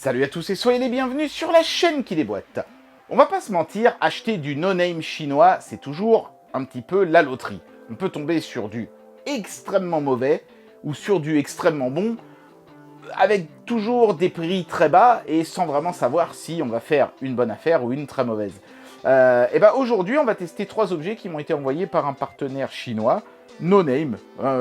Salut à tous et soyez les bienvenus sur la chaîne qui déboîte. On va pas se mentir, acheter du no-name chinois, c'est toujours un petit peu la loterie. On peut tomber sur du extrêmement mauvais ou sur du extrêmement bon, avec toujours des prix très bas et sans vraiment savoir si on va faire une bonne affaire ou une très mauvaise. Et ben aujourd'hui, on va tester 3 objets qui m'ont été envoyés par un partenaire chinois, no name.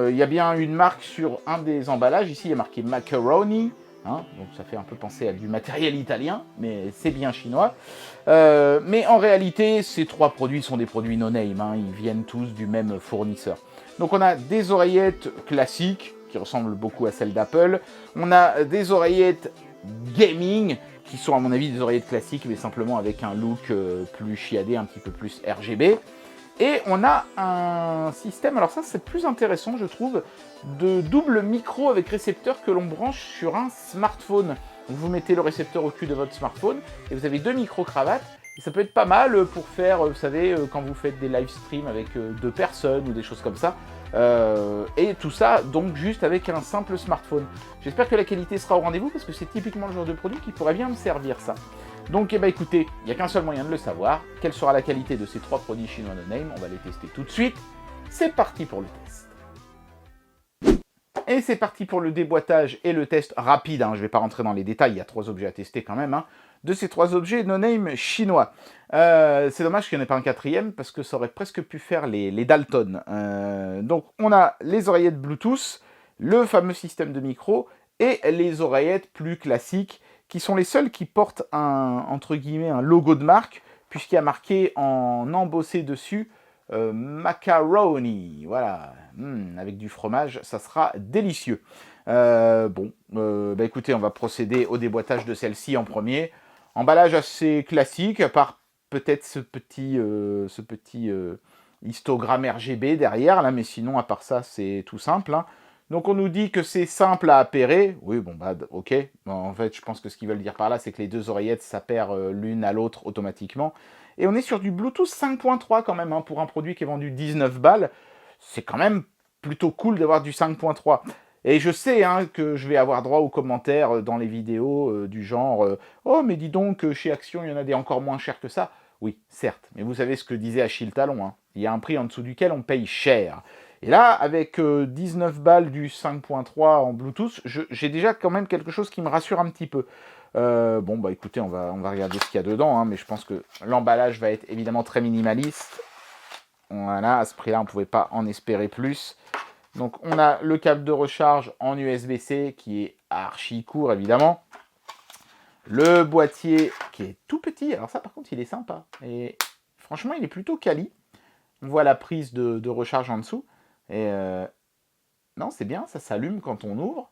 Il y a bien une marque sur un des emballages. Ici, il y a marqué macaroni. Hein, donc ça fait un peu penser à du matériel italien, mais c'est bien chinois. Mais en réalité, ces 3 produits sont des produits no name. Hein, ils viennent tous du même fournisseur. Donc on a des oreillettes classiques qui ressemblent beaucoup à celles d'Apple. On a des oreillettes gaming qui sont à mon avis des oreillettes classiques mais simplement avec un look plus chiadé, un petit peu plus RGB. Et on a un système, alors ça c'est plus intéressant je trouve, de double micro avec récepteur que l'on branche sur un smartphone. Donc vous mettez le récepteur au cul de votre smartphone et vous avez 2 micro-cravates. Et ça peut être pas mal pour faire, vous savez, quand vous faites des live streams avec 2 personnes ou des choses comme ça. Et tout ça donc juste avec un simple smartphone. J'espère que la qualité sera au rendez-vous parce que c'est typiquement le genre de produit qui pourrait bien me servir ça. Donc écoutez, il n'y a qu'un seul moyen de le savoir. Quelle sera la qualité de ces 3 produits chinois no name? On va les tester tout de suite. C'est parti pour le test. Et c'est parti pour le déboîtage et le test rapide. Hein. Je ne vais pas rentrer dans les détails, il y a 3 objets à tester quand même. Hein, de ces 3 objets no name chinois. C'est dommage qu'il n'y en ait pas un 4e parce que ça aurait presque pu faire les Dalton. Donc on a les oreillettes Bluetooth, le fameux système de micro et les oreillettes plus classiques qui sont les seules qui portent entre guillemets un logo de marque puisqu'il y a marqué en embossé dessus macaroni, voilà, avec du fromage, ça sera délicieux. Écoutez, on va procéder au déboîtage de celle-ci en premier. Emballage assez classique, à part peut-être ce petit histogramme RGB derrière, là, mais sinon, à part ça, c'est tout simple. Hein. Donc on nous dit que c'est simple à appairer. Oui, ok. Bon, en fait, je pense que ce qu'ils veulent dire par là, c'est que les 2 oreillettes s'appairent l'une à l'autre automatiquement. Et on est sur du Bluetooth 5.3 quand même, hein, pour un produit qui est vendu 19 balles. C'est quand même plutôt cool d'avoir du 5.3. Et je sais hein, que je vais avoir droit aux commentaires dans les vidéos du genre « Oh, mais dis donc, chez Action, il y en a des encore moins chers que ça. » Oui, certes, mais vous savez ce que disait Achille Talon. Hein. Il y a un prix en dessous duquel on paye cher. Et là, avec 19 balles du 5.3 en Bluetooth, j'ai déjà quand même quelque chose qui me rassure un petit peu. Écoutez, on va regarder ce qu'il y a dedans, hein, mais je pense que l'emballage va être évidemment très minimaliste. Voilà, à ce prix-là, on ne pouvait pas en espérer plus. Donc, on a le câble de recharge en USB-C qui est archi court, évidemment. Le boîtier qui est tout petit. Alors ça, par contre, il est sympa. Et franchement, il est plutôt quali. On voit la prise de recharge en dessous. Et non, c'est bien, ça s'allume quand on ouvre.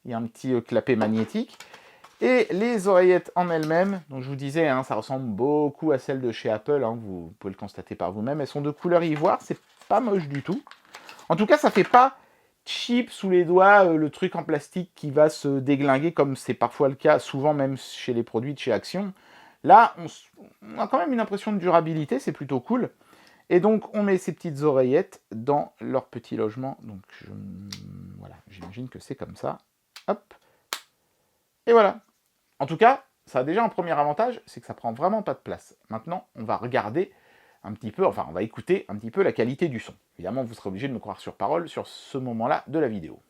Il y a un petit clapet magnétique. Et les oreillettes en elles-mêmes, donc je vous disais, hein, ça ressemble beaucoup à celles de chez Apple, hein, vous pouvez le constater par vous-même. Elles sont de couleur ivoire, c'est pas moche du tout. En tout cas, ça fait pas cheap sous les doigts, le truc en plastique qui va se déglinguer, comme c'est parfois le cas, souvent même chez les produits de chez Action. Là, on a quand même une impression de durabilité, c'est plutôt cool. Et donc, on met ces petites oreillettes dans leur petit logement. Donc, voilà, j'imagine que c'est comme ça. Hop. Et voilà. En tout cas, ça a déjà un premier avantage, c'est que ça prend vraiment pas de place. Maintenant, on va regarder un petit peu, on va écouter un petit peu la qualité du son. Évidemment, vous serez obligé de me croire sur parole sur ce moment-là de la vidéo.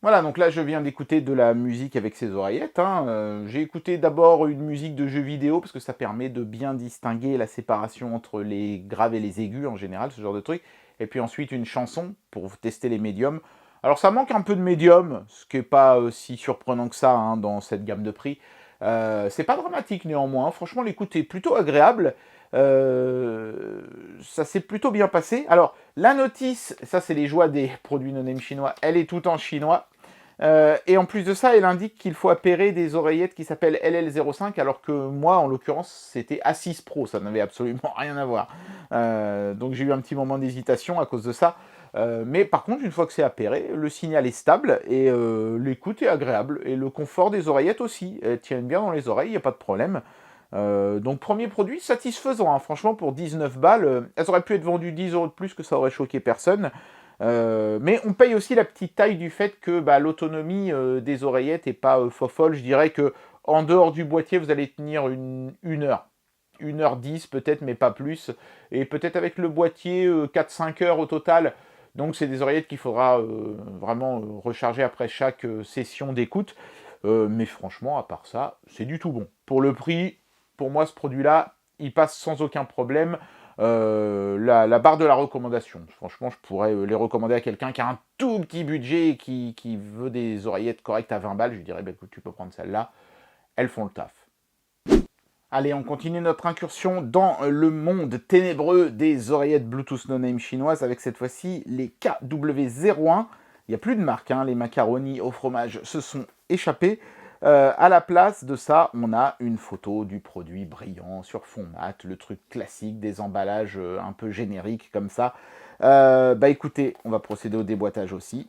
Voilà, donc là, je viens d'écouter de la musique avec ces oreillettes. Hein. J'ai écouté d'abord une musique de jeu vidéo, parce que ça permet de bien distinguer la séparation entre les graves et les aigus, en général, ce genre de truc. Et puis ensuite, une chanson, pour tester les médiums. Alors ça manque un peu de médium, ce qui n'est pas si surprenant que ça hein, dans cette gamme de prix. C'est pas dramatique néanmoins, franchement l'écoute est plutôt agréable. Ça s'est plutôt bien passé. Alors la notice, ça c'est les joies des produits no-name chinois, elle est tout en chinois. Et en plus de ça, elle indique qu'il faut appairer des oreillettes qui s'appellent LL05, alors que moi, en l'occurrence, c'était A6 Pro, ça n'avait absolument rien à voir. Donc j'ai eu un petit moment d'hésitation à cause de ça. Mais par contre, une fois que c'est appairé, le signal est stable et l'écoute est agréable. Et le confort des oreillettes aussi. Elles tiennent bien dans les oreilles, il n'y a pas de problème. Donc premier produit satisfaisant, hein. Franchement pour 19 balles, elles auraient pu être vendues 10 € de plus que ça aurait choqué personne. Mais on paye aussi la petite taille du fait que l'autonomie des oreillettes n'est pas fofolle. Je dirais que en dehors du boîtier, vous allez tenir une heure. 1h10 peut-être, mais pas plus. Et peut-être avec le boîtier, 4-5 heures au total. Donc c'est des oreillettes qu'il faudra vraiment recharger après chaque session d'écoute. Mais franchement, à part ça, c'est du tout bon. Pour le prix, pour moi, ce produit-là, il passe sans aucun problème. La barre de la recommandation. Franchement, je pourrais les recommander à quelqu'un qui a un tout petit budget et qui veut des oreillettes correctes à 20 balles. Je lui dirais, écoute, tu peux prendre celle-là. Elles font le taf. Allez, on continue notre incursion dans le monde ténébreux des oreillettes Bluetooth no-name chinoises avec cette fois-ci les KW01. Il n'y a plus de marque, hein, les macaronis au fromage se sont échappés. À la place de ça, on a une photo du produit brillant sur fond mat, le truc classique des emballages un peu génériques comme ça. Écoutez, on va procéder au déboîtage aussi.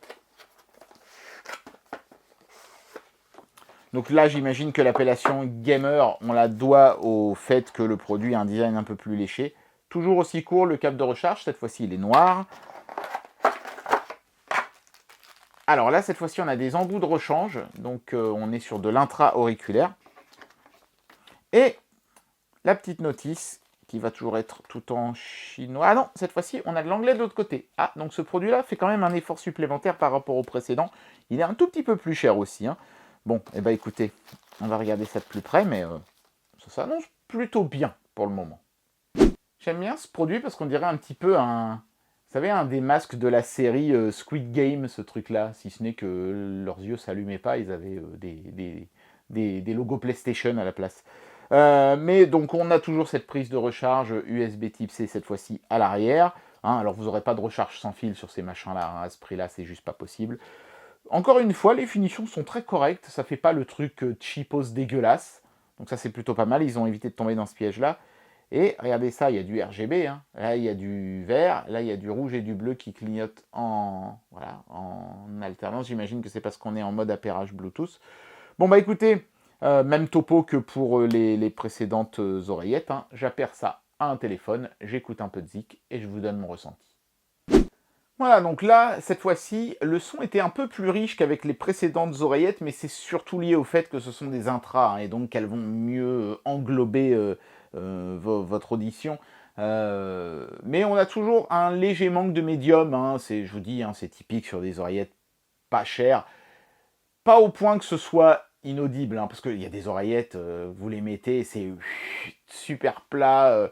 Donc là, j'imagine que l'appellation gamer, on la doit au fait que le produit a un design un peu plus léché. Toujours aussi court, le câble de recharge, cette fois-ci, il est noir. Alors là, cette fois-ci, on a des embouts de rechange. Donc, on est sur de l'intra-auriculaire. Et la petite notice, qui va toujours être tout en chinois. Ah non, cette fois-ci, on a de l'anglais de l'autre côté. Ah, donc ce produit-là fait quand même un effort supplémentaire par rapport au précédent. Il est un tout petit peu plus cher aussi, hein. Bon, écoutez, on va regarder ça de plus près, mais ça s'annonce plutôt bien pour le moment. J'aime bien ce produit parce qu'on dirait un petit peu vous savez, un des masques de la série Squid Game, ce truc-là, si ce n'est que leurs yeux s'allumaient pas, ils avaient des logos PlayStation à la place. Mais donc on a toujours cette prise de recharge USB type C cette fois-ci à l'arrière. Hein, alors vous n'aurez pas de recharge sans fil sur ces machins-là, hein, à ce prix-là, c'est juste pas possible. Encore une fois, les finitions sont très correctes, ça fait pas le truc cheapos dégueulasse. Donc ça c'est plutôt pas mal, ils ont évité de tomber dans ce piège-là. Et regardez ça, il y a du RGB, hein. Là il y a du vert, là il y a du rouge et du bleu qui clignotent en alternance. J'imagine que c'est parce qu'on est en mode appairage Bluetooth. Bon écoutez, même topo que pour les précédentes oreillettes, hein. J'appaire ça à un téléphone, j'écoute un peu de zik et je vous donne mon ressenti. Voilà, donc là, cette fois-ci, le son était un peu plus riche qu'avec les précédentes oreillettes, mais c'est surtout lié au fait que ce sont des intras, hein, et donc qu'elles vont mieux englober votre audition. Mais on a toujours un léger manque de médium, hein, je vous dis, hein, c'est typique sur des oreillettes pas chères. Pas au point que ce soit inaudible, hein, parce qu'il y a des oreillettes, vous les mettez, c'est super plat,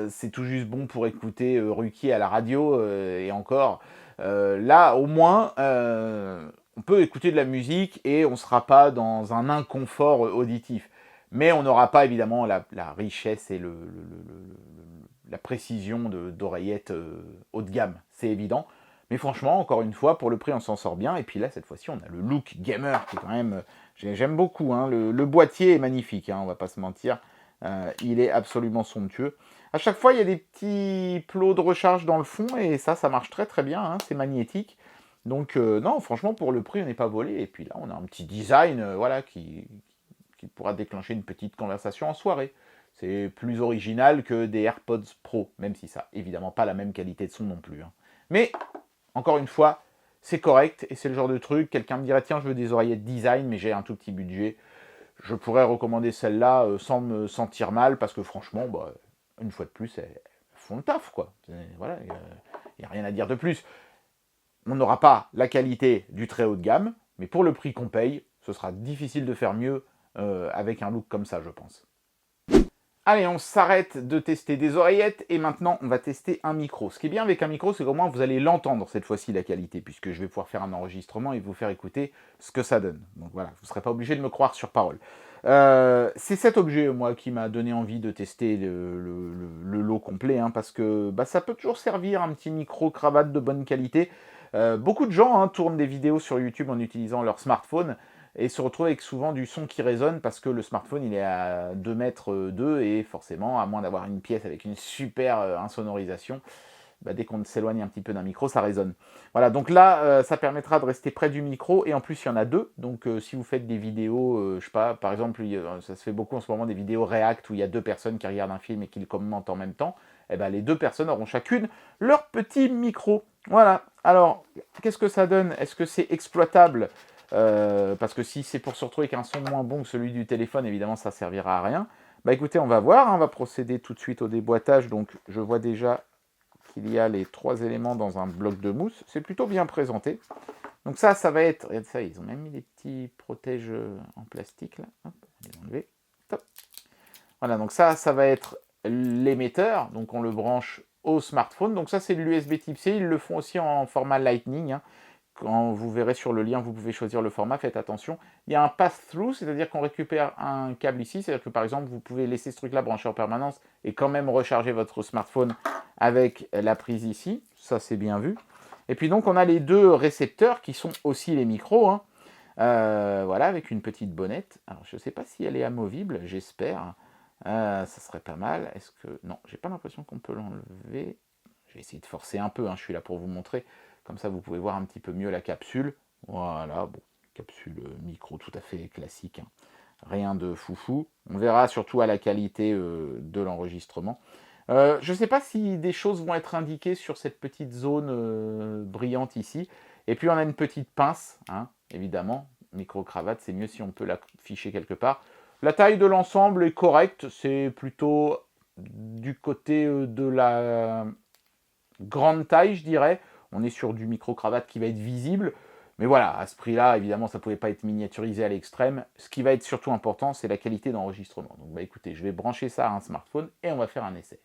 c'est tout juste bon pour écouter Ruquier à la radio, et encore. Là, au moins, on peut écouter de la musique et on ne sera pas dans un inconfort auditif. Mais on n'aura pas évidemment la richesse et la précision d'oreillettes haut de gamme, c'est évident. Mais franchement, encore une fois, pour le prix, on s'en sort bien. Et puis là, cette fois-ci, on a le look gamer qui est quand même... J'aime beaucoup, hein. Le boîtier est magnifique, hein, on va pas se mentir. Il est absolument somptueux. À chaque fois, il y a des petits plots de recharge dans le fond et ça marche très très bien, hein, c'est magnétique. Donc non, franchement, pour le prix, on n'est pas volé. Et puis là, on a un petit design qui pourra déclencher une petite conversation en soirée. C'est plus original que des AirPods Pro, même si ça n'a évidemment pas la même qualité de son non plus, hein. Mais, encore une fois, c'est correct et c'est le genre de truc, quelqu'un me dirait tiens, je veux des oreillettes design, mais j'ai un tout petit budget. Je pourrais recommander celle-là sans me sentir mal, parce que franchement, une fois de plus, elles font le taf, quoi. Voilà, il n'y a rien à dire de plus. On n'aura pas la qualité du très haut de gamme, mais pour le prix qu'on paye, ce sera difficile de faire mieux avec un look comme ça, je pense. Allez, on s'arrête de tester des oreillettes et maintenant on va tester un micro. Ce qui est bien avec un micro, c'est qu'au moins vous allez l'entendre cette fois-ci, la qualité, puisque je vais pouvoir faire un enregistrement et vous faire écouter ce que ça donne. Donc voilà, vous ne serez pas obligé de me croire sur parole. C'est cet objet, moi, qui m'a donné envie de tester le lot complet, hein, parce que ça peut toujours servir, un petit micro-cravate de bonne qualité. Beaucoup de gens tournent des vidéos sur YouTube en utilisant leur smartphone, et se retrouve avec souvent du son qui résonne parce que le smartphone il est à 2 mètres 2 et forcément, à moins d'avoir une pièce avec une super insonorisation, dès qu'on s'éloigne un petit peu d'un micro, ça résonne. Voilà, donc là, ça permettra de rester près du micro et en plus, il y en a deux. Donc si vous faites des vidéos, je sais pas, par exemple, ça se fait beaucoup en ce moment, des vidéos React où il y a deux personnes qui regardent un film et qui le commentent en même temps, les deux personnes auront chacune leur petit micro. Voilà. Alors, qu'est-ce que ça donne? Est-ce que c'est exploitable? Parce que si c'est pour se retrouver avec un son moins bon que celui du téléphone, évidemment, ça servira à rien. Bah écoutez, on va voir, hein, on va procéder tout de suite au déboîtage. Donc, je vois déjà qu'il y a les 3 éléments dans un bloc de mousse. C'est plutôt bien présenté. Donc ça va être... Regarde ça, ils ont même mis des petits protèges en plastique, là. Hop, on va les enlever. Top. Voilà, donc ça va être l'émetteur. Donc on le branche au smartphone. Donc ça, c'est l'USB Type C. Ils le font aussi en format Lightning, hein. Quand vous verrez sur le lien, vous pouvez choisir le format, faites attention. Il y a un pass-through, c'est-à-dire qu'on récupère un câble ici, c'est-à-dire que par exemple, vous pouvez laisser ce truc-là branché en permanence et quand même recharger votre smartphone avec la prise ici. Ça, c'est bien vu. Et puis donc, on a les 2 récepteurs qui sont aussi les micros, hein. Voilà, avec une petite bonnette. Alors, je ne sais pas si elle est amovible, j'espère. Ça serait pas mal. Est-ce que... Non, j'ai pas l'impression qu'on peut l'enlever. Je vais essayer de forcer un peu, hein, je suis là pour vous montrer. Comme ça, vous pouvez voir un petit peu mieux la capsule. Voilà, bon, capsule micro tout à fait classique, hein. Rien de foufou. On verra surtout à la qualité de l'enregistrement. Je ne sais pas si des choses vont être indiquées sur cette petite zone brillante ici. Et puis, on a une petite pince, hein, évidemment. Micro-cravate, c'est mieux si on peut l'afficher quelque part. La taille de l'ensemble est correcte. C'est plutôt du côté de la grande taille, je dirais. On est sur du micro-cravate qui va être visible. Mais voilà, à ce prix-là, évidemment, ça ne pouvait pas être miniaturisé à l'extrême. Ce qui va être surtout important, c'est la qualité d'enregistrement. Donc, bah, écoutez, je vais brancher ça à un smartphone et on va faire un essai.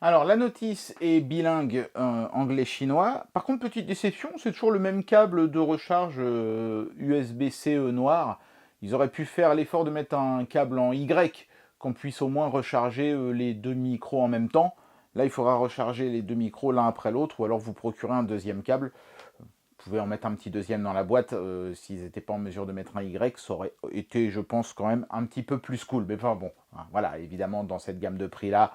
Alors, la notice est bilingue anglais-chinois. Par contre, petite déception, c'est toujours le même câble de recharge USB-C noir. Ils auraient pu faire l'effort de mettre un câble en Y, qu'on puisse au moins recharger les 2 micros en même temps. Là, il faudra recharger les 2 micros l'un après l'autre, ou alors vous procurer un deuxième câble. Vous pouvez en mettre un petit deuxième dans la boîte. S'ils n'étaient pas en mesure de mettre un Y, ça aurait été, je pense, quand même un petit peu plus cool. Mais enfin bon, hein, voilà, évidemment, dans cette gamme de prix-là,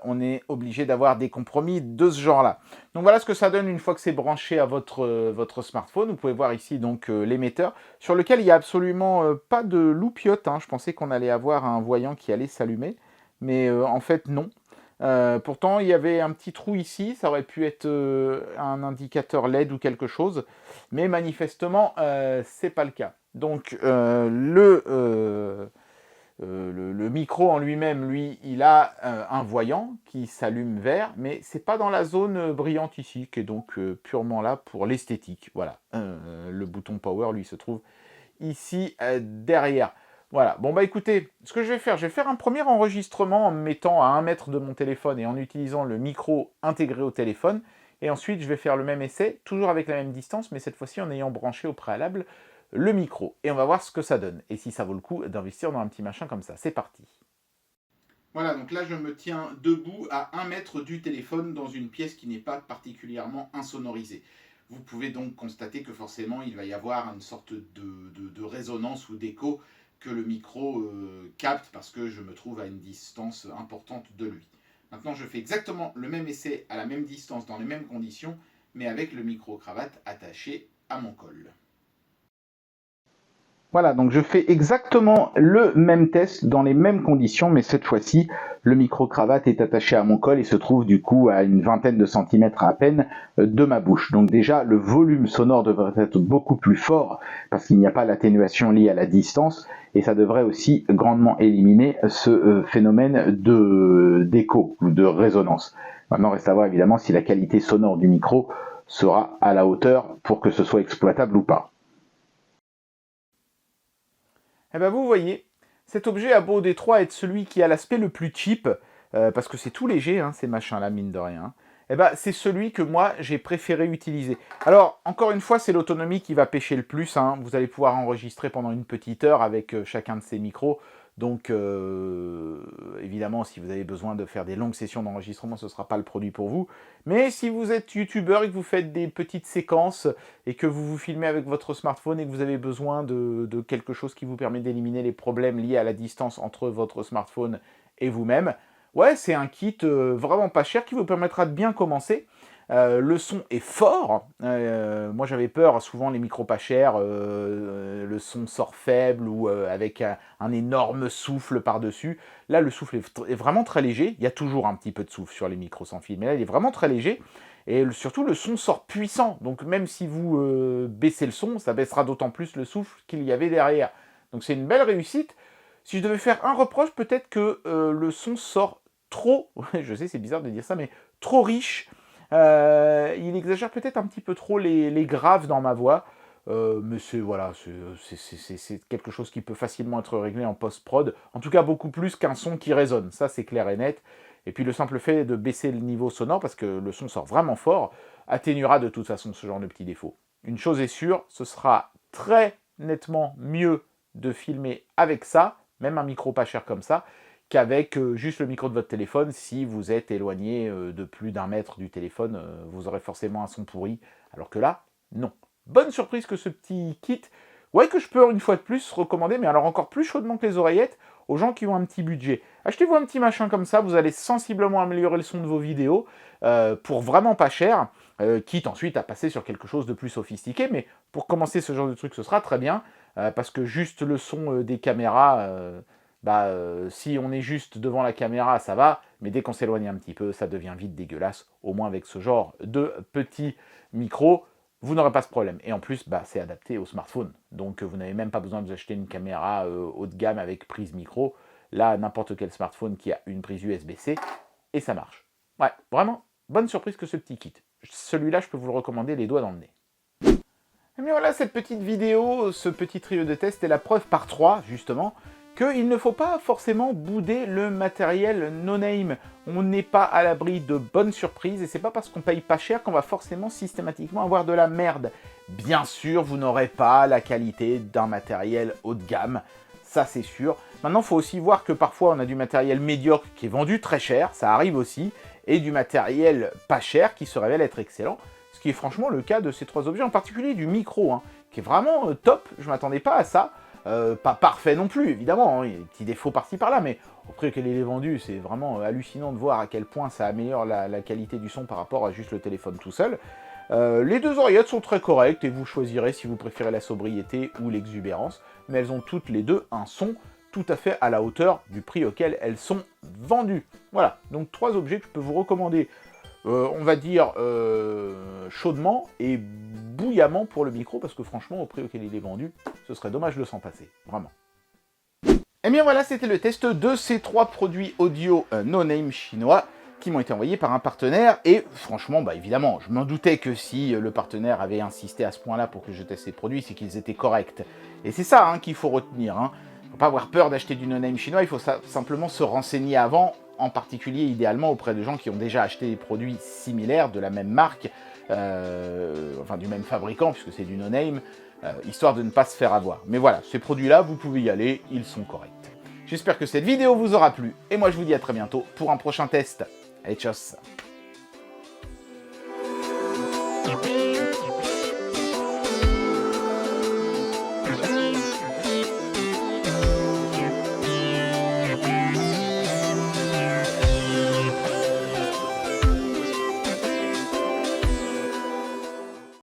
on est obligé d'avoir des compromis de ce genre-là. Donc voilà ce que ça donne une fois que c'est branché à votre smartphone. Vous pouvez voir ici donc l'émetteur, sur lequel il n'y a absolument pas de loupiote, hein. Je pensais qu'on allait avoir un voyant qui allait s'allumer, mais en fait non. Pourtant, il y avait un petit trou ici, ça aurait pu être un indicateur LED ou quelque chose, mais manifestement, c'est pas le cas. Donc, le micro en lui-même, lui, il a un voyant qui s'allume vert, mais c'est pas dans la zone brillante ici, qui est donc purement là pour l'esthétique. Voilà, le bouton power, lui, se trouve ici derrière. Voilà, bon bah écoutez, ce que je vais faire un premier enregistrement en me mettant à 1 mètre de mon téléphone et en utilisant le micro intégré au téléphone. Et ensuite, je vais faire le même essai, toujours avec la même distance, mais cette fois-ci en ayant branché au préalable le micro. Et on va voir ce que ça donne, et si ça vaut le coup d'investir dans un petit machin comme ça. C'est parti. Voilà, donc là je me tiens debout à 1 mètre du téléphone dans une pièce qui n'est pas particulièrement insonorisée. Vous pouvez donc constater que forcément il va y avoir une sorte de résonance ou d'écho que le micro capte parce que je me trouve à une distance importante de lui. Maintenant je fais exactement le même essai à la même distance, dans les mêmes conditions, mais avec le micro-cravate attaché à mon col. Voilà, donc je fais exactement le même test dans les mêmes conditions, mais cette fois-ci, le micro-cravate est attaché à mon col et se trouve du coup à une vingtaine de centimètres à peine de ma bouche. Donc déjà, le volume sonore devrait être beaucoup plus fort parce qu'il n'y a pas l'atténuation liée à la distance et ça devrait aussi grandement éliminer ce phénomène d'écho ou de résonance. Maintenant, reste à voir évidemment si la qualité sonore du micro sera à la hauteur pour que ce soit exploitable ou pas. Eh ben vous voyez, cet objet a beau des trois être celui qui a l'aspect le plus cheap, parce que c'est tout léger, hein, ces machins-là, mine de rien, eh ben c'est celui que moi j'ai préféré utiliser. Alors, encore une fois, c'est l'autonomie qui va pêcher le plus, hein. Vous allez pouvoir enregistrer pendant une petite heure avec chacun de ces micros. Donc, évidemment, si vous avez besoin de faire des longues sessions d'enregistrement, ce ne sera pas le produit pour vous. Mais si vous êtes youtubeur et que vous faites des petites séquences et que vous vous filmez avec votre smartphone et que vous avez besoin de quelque chose qui vous permet d'éliminer les problèmes liés à la distance entre votre smartphone et vous-même, ouais, c'est un kit vraiment pas cher qui vous permettra de bien commencer. Le son est fort. Moi, j'avais peur, souvent les micros pas chers, le son sort faible ou avec un énorme souffle par-dessus. Là, le souffle est vraiment très léger. Il y a toujours un petit peu de souffle sur les micros sans fil, mais là, il est vraiment très léger. Et surtout, le son sort puissant. Donc, même si vous baissez le son, ça baissera d'autant plus le souffle qu'il y avait derrière. Donc, c'est une belle réussite. Si je devais faire un reproche, peut-être que le son sort trop, je sais, c'est bizarre de dire ça, mais trop riche. Il exagère peut-être un petit peu trop les graves dans ma voix. Mais voilà, c'est quelque chose qui peut facilement être réglé en post-prod. En tout cas, beaucoup plus qu'un son qui résonne. Ça, c'est clair et net. Et puis, le simple fait de baisser le niveau sonore, parce que le son sort vraiment fort, atténuera de toute façon ce genre de petits défauts. Une chose est sûre, ce sera très nettement mieux de filmer avec ça, même un micro pas cher comme ça, qu'avec juste le micro de votre téléphone. Si vous êtes éloigné de plus d'1 mètre du téléphone, vous aurez forcément un son pourri, alors que là, non. Bonne surprise que ce petit kit, ouais, que je peux une fois de plus recommander, mais alors encore plus chaudement que les oreillettes, aux gens qui ont un petit budget. Achetez-vous un petit machin comme ça, vous allez sensiblement améliorer le son de vos vidéos, pour vraiment pas cher, quitte ensuite à passer sur quelque chose de plus sophistiqué, mais pour commencer ce genre de truc, ce sera très bien, parce que juste le son des caméras... si on est juste devant la caméra, ça va, mais dès qu'on s'éloigne un petit peu, ça devient vite dégueulasse. Au moins avec ce genre de petits micros, vous n'aurez pas ce problème. Et en plus, c'est adapté au smartphone. Donc vous n'avez même pas besoin de vous acheter une caméra haut de gamme avec prise micro. Là, n'importe quel smartphone qui a une prise USB-C, et ça marche. Ouais, vraiment, bonne surprise que ce petit kit. Celui-là, je peux vous le recommander les doigts dans le nez. Et bien voilà, cette petite vidéo, ce petit trio de tests est la preuve par 3, justement, qu'il ne faut pas forcément bouder le matériel no-name. On n'est pas à l'abri de bonnes surprises, et c'est pas parce qu'on paye pas cher qu'on va forcément systématiquement avoir de la merde. Bien sûr, vous n'aurez pas la qualité d'un matériel haut de gamme, ça c'est sûr. Maintenant, il faut aussi voir que parfois on a du matériel médiocre qui est vendu très cher, ça arrive aussi, et du matériel pas cher qui se révèle être excellent, ce qui est franchement le cas de ces 3 objets, en particulier du micro, qui est vraiment top, je ne m'attendais pas à ça. Pas parfait non plus, évidemment, il y a des petits défauts par-ci par-là, mais au prix auquel il est vendu, c'est vraiment hallucinant de voir à quel point ça améliore la qualité du son par rapport à juste le téléphone tout seul. Les 2 oreillettes sont très correctes, et vous choisirez si vous préférez la sobriété ou l'exubérance, mais elles ont toutes les deux un son tout à fait à la hauteur du prix auquel elles sont vendues. Voilà, donc 3 objets que je peux vous recommander, on va dire chaudement et bouillamment pour le micro, parce que franchement, au prix auquel il est vendu, ce serait dommage de s'en passer, vraiment. Et bien voilà, c'était le test de ces 3 produits audio no-name chinois qui m'ont été envoyés par un partenaire, et franchement, évidemment, je m'en doutais que si le partenaire avait insisté à ce point-là pour que je teste ces produits, c'est qu'ils étaient corrects. Et c'est ça qu'il faut retenir. Faut pas avoir peur d'acheter du no-name chinois, il faut simplement se renseigner avant, en particulier idéalement auprès de gens qui ont déjà acheté des produits similaires de la même marque, enfin du même fabricant, puisque c'est du no-name, histoire de ne pas se faire avoir. Mais voilà, ces produits-là, vous pouvez y aller, ils sont corrects. J'espère que cette vidéo vous aura plu, et moi je vous dis à très bientôt pour un prochain test. Allez, tchuss!